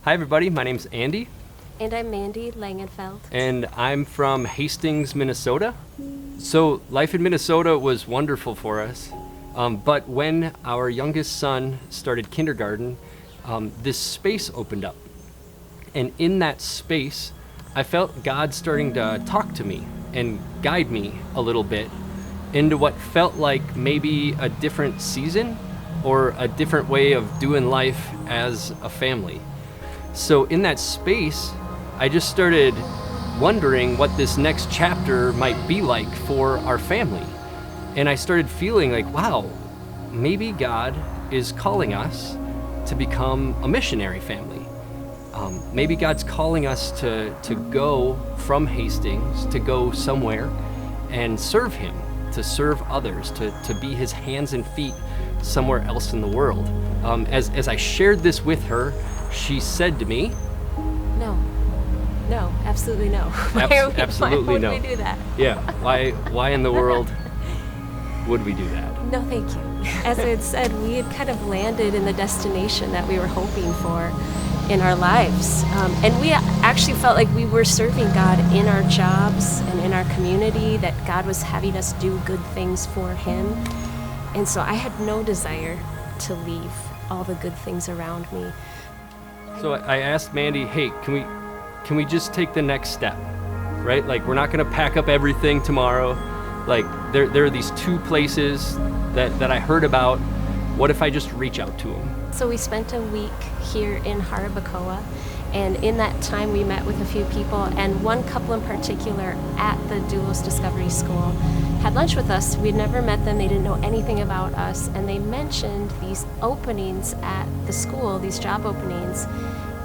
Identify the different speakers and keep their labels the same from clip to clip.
Speaker 1: Hi everybody, my name's Andy,
Speaker 2: And I'm Mandy Langenfelds.
Speaker 1: and I'm from Hastings, Minnesota. So life in Minnesota was wonderful for us, but when our youngest son started kindergarten, this space opened up. And in that space, I felt God starting to talk to me and guide me a little bit into what felt like maybe a different season or a different way of doing life as a family. So in that space, I just started wondering what this next chapter might be like for our family. And I started feeling like, wow, maybe God is calling us to become a missionary family. Maybe God's calling us to go from Hastings, to go somewhere and serve Him, to serve others, to be His hands and feet somewhere else in the world. As I shared this with her, she said to me,
Speaker 2: No, absolutely no.
Speaker 1: Absolutely
Speaker 2: why
Speaker 1: no.
Speaker 2: would we do that?
Speaker 1: yeah, why in the world would we do that?
Speaker 2: No, thank you. As I had said, we had kind of landed in the destination that we were hoping for in our lives. And we actually felt like we were serving God in our jobs and in our community, that God was having us do good things for Him. And so I had no desire to leave all the good things around me.
Speaker 1: So I asked Mandy, hey, can we just take the next step, right? Like, we're not gonna pack up everything tomorrow. Like, there are these two places that I heard about. What if I just reach out to them?
Speaker 2: So we spent a week here in Harabacoa, and in that time we met with a few people, and one couple in particular at the Doulos Discovery School had lunch with us. We'd never met them, they didn't know anything about us, and they mentioned these openings at the school, these job openings,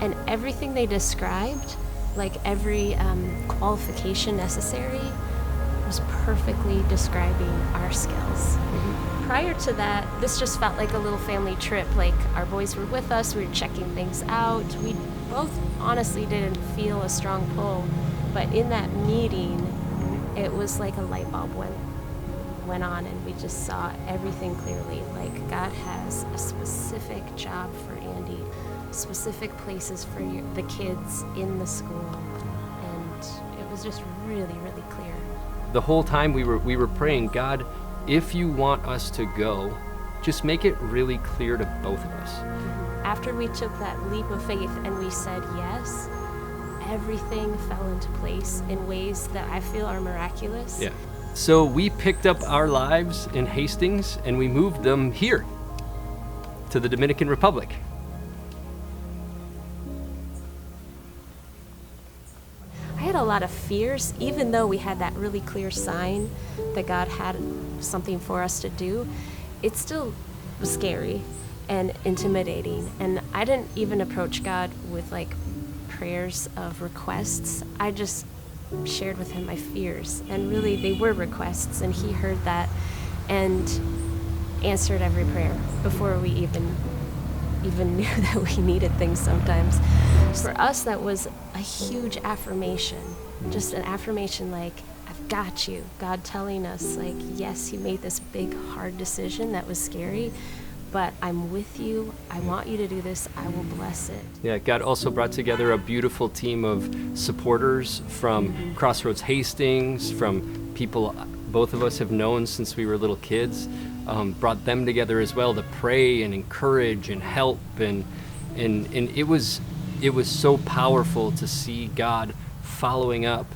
Speaker 2: and everything they described, like every qualification necessary, was perfectly describing our skills. Prior to that, this just felt like a little family trip. Like, our boys were with us, we were checking things out. We both honestly didn't feel a strong pull, but in that meeting, it was like a light bulb went on, and we just saw everything clearly. Like, God has a specific job for Andy, specific places for the kids in the school, and it was just really, really clear.
Speaker 1: The whole time we were praying, God, if you want us to go, just make it really clear to both of us.
Speaker 2: After we took that leap of faith and we said yes, everything fell into place in ways that I feel are miraculous.
Speaker 1: Yeah. So we picked up our lives in Hastings and we moved them here to the Dominican Republic.
Speaker 2: I had a lot of fears, even though we had that really clear sign that God had something for us to do. It still was scary and intimidating, and I didn't even approach God with like prayers of requests. I just shared with Him my fears, and really they were requests, and He heard that and answered every prayer before we even knew that we needed things sometimes. For us, that was a huge affirmation, just an affirmation like, I've got you. God telling us, like, yes, He made this big, hard decision that was scary, but I'm with you. I want you to do this. I will bless it.
Speaker 1: Yeah, God also brought together a beautiful team of supporters from Crossroads Hastings, from people both of us have known since we were little kids. Brought them together as well to pray and encourage and help, and it was so powerful to see God following up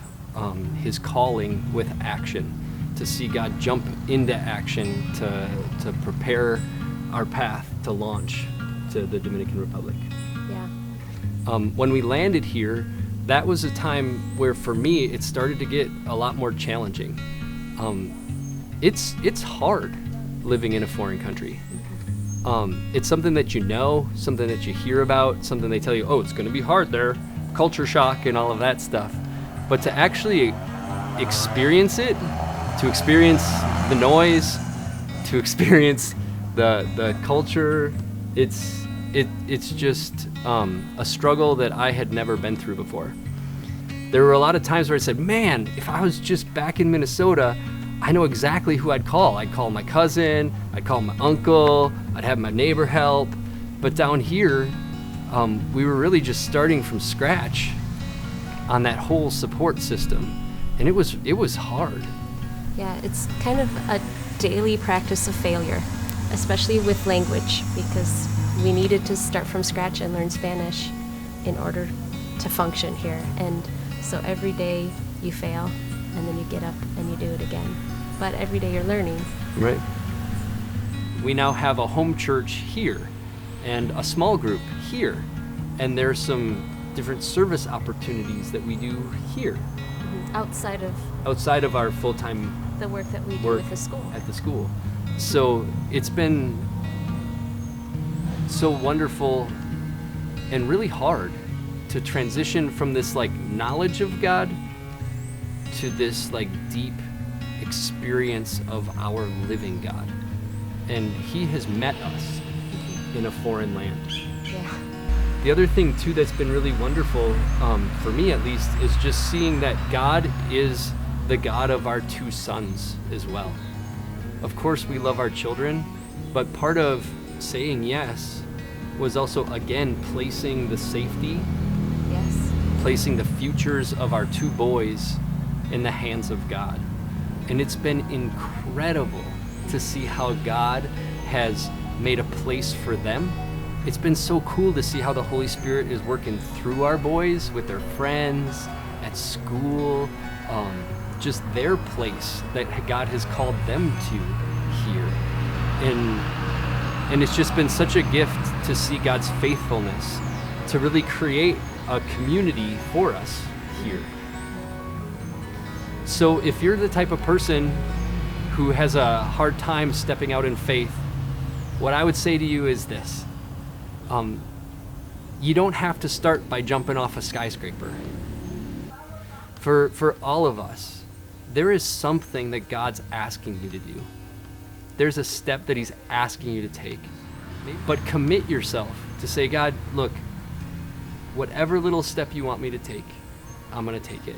Speaker 1: His calling with action, to see God jump into action to prepare our path to launch to the Dominican Republic.
Speaker 2: Yeah.
Speaker 1: When we landed here, that was a time where for me it started to get a lot more challenging. It's hard living in a foreign country. It's something that you know, something that you hear about, something they tell you, oh, it's going to be hard there, culture shock and all of that stuff. But to actually experience it, to experience the noise, to experience the culture, it's just a struggle that I had never been through before. There were a lot of times where I said, man, if I was just back in Minnesota, I know exactly who I'd call. I'd call my cousin, I'd call my uncle, I'd have my neighbor help. But down here, we were really just starting from scratch on that whole support system, and it was hard.
Speaker 2: Yeah, it's kind of a daily practice of failure, especially with language, because we needed to start from scratch and learn Spanish in order to function here. And so every day you fail, and then you get up and you do it again. But every day you're learning.
Speaker 1: Right. We now have a home church here and a small group here, and there's some different service opportunities that we do here
Speaker 2: Outside
Speaker 1: of our full-time
Speaker 2: the work that we do
Speaker 1: work
Speaker 2: with the school.
Speaker 1: at the school. So it's been so wonderful and really hard to transition from this like knowledge of God to this like deep experience of our living God. And he has met us in a foreign land.
Speaker 2: Yeah.
Speaker 1: The other thing too that's been really wonderful, for me at least, is just seeing that God is the God of our two sons as well. Of course we love our children, but part of saying yes was also again placing the safety,
Speaker 2: Yes.
Speaker 1: placing the futures of our two boys in the hands of God. And it's been incredible to see how God has made a place for them. It's been so cool to see how the Holy Spirit is working through our boys with their friends, at school, just their place that God has called them to here. And it's just been such a gift to see God's faithfulness to really create a community for us here. So if you're the type of person who has a hard time stepping out in faith, what I would say to you is this. You don't have to start by jumping off a skyscraper. For all of us, there is something that God's asking you to do. There's a step that he's asking you to take. But commit yourself to say, God, look, whatever little step you want me to take, I'm going to take it.